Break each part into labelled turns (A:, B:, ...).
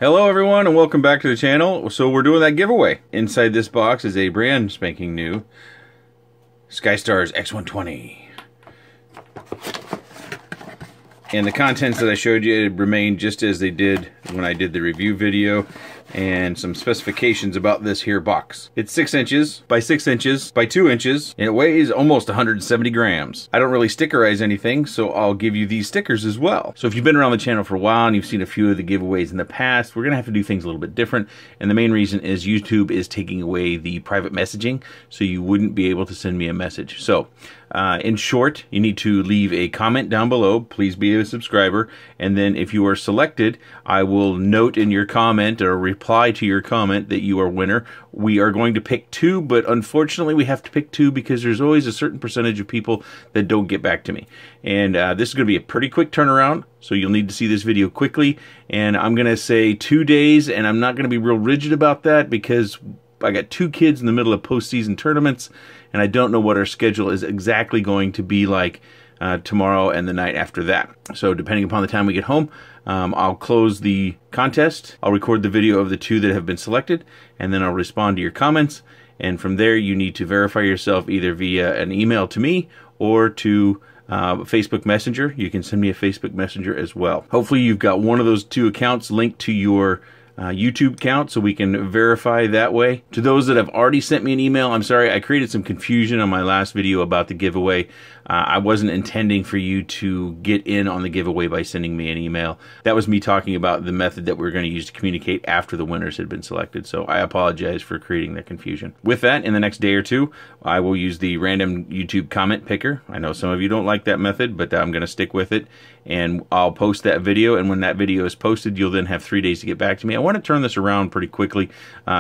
A: Hello everyone and welcome back to the channel. So we're doing that giveaway. Inside this box is a brand spanking new SkyStars x120. And the contents that I showed you remain just as they did when I did the review video, and some specifications about this here box. It's 6 inches by 6 inches by 2 inches, and it weighs almost 170 grams. I don't really stickerize anything, so I'll give you these stickers as well. So if you've been around the channel for a while and you've seen a few of the giveaways in the past, we're gonna have to do things a little bit different. And the main reason is YouTube is taking away the private messaging, so you wouldn't be able to send me a message. So in short, you need to leave a comment down below. Please be a subscriber. And then if you are selected, I will note in your comment or reply to your comment that you are winner. We are going to pick 2, but unfortunately we have to pick 2 because there's always a certain percentage of people that don't get back to me. And this is going to be a pretty quick turnaround, so you'll need to see this video quickly. And I'm going to say 2 days, and I'm not going to be real rigid about that because I got 2 kids in the middle of postseason tournaments, and I don't know what our schedule is exactly going to be like tomorrow and the night after that. So depending upon the time we get home, I'll close the contest. I'll record the video of the 2 that have been selected, and then I'll respond to your comments. And from there, you need to verify yourself either via an email to me or to Facebook Messenger. You can send me a Facebook Messenger as well. Hopefully you've got one of those 2 accounts linked to your YouTube account so we can verify that way. To those that have already sent me an email, I'm sorry, I created some confusion on my last video about the giveaway. I wasn't intending for you to get in on the giveaway by sending me an email. That was me talking about the method that we're going to use to communicate after the winners had been selected. So I apologize for creating that confusion. With that, in the next day or 2, I will use the random YouTube comment picker. I know some of you don't like that method, but I'm going to stick with it. And I'll post that video, and when that video is posted, you'll then have 3 days to get back to me. I want to turn this around pretty quickly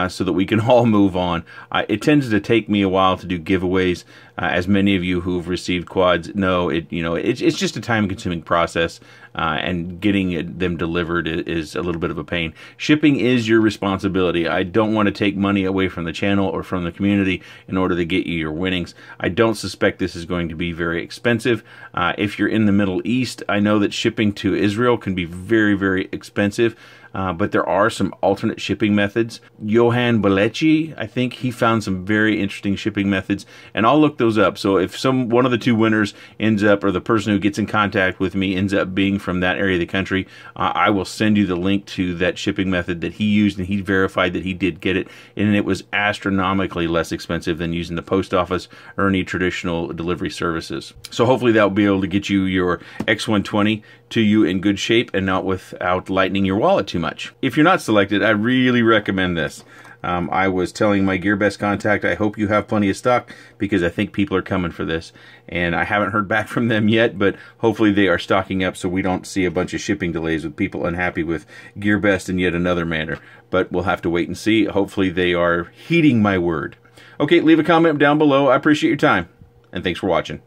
A: so that we can all move on. It tends to take me a while to do giveaways. As many of you who've received quads know, it's just a time-consuming process, and getting them delivered is a little bit of a pain. Shipping is your responsibility. I don't want to take money away from the channel or from the community in order to get you your winnings. I don't suspect this is going to be very expensive. If you're in the Middle East, I know that shipping to Israel can be very, very expensive. But there are some alternate shipping methods. Johan Balechi, I think he found some very interesting shipping methods, and I'll look those up. So if one of the 2 winners ends up, or the person who gets in contact with me ends up being from that area of the country, I will send you the link to that shipping method that he used, and he verified that he did get it, and it was astronomically less expensive than using the post office or any traditional delivery services. So hopefully that will be able to get you your X120 to you in good shape and not without lightening your wallet too much. If you're not selected, I really recommend this. I was telling my GearBest contact, I hope you have plenty of stock because I think people are coming for this. And I haven't heard back from them yet, but hopefully they are stocking up so we don't see a bunch of shipping delays with people unhappy with GearBest in yet another manner. But we'll have to wait and see. Hopefully they are heeding my word. Okay, leave a comment down below. I appreciate your time, and thanks for watching.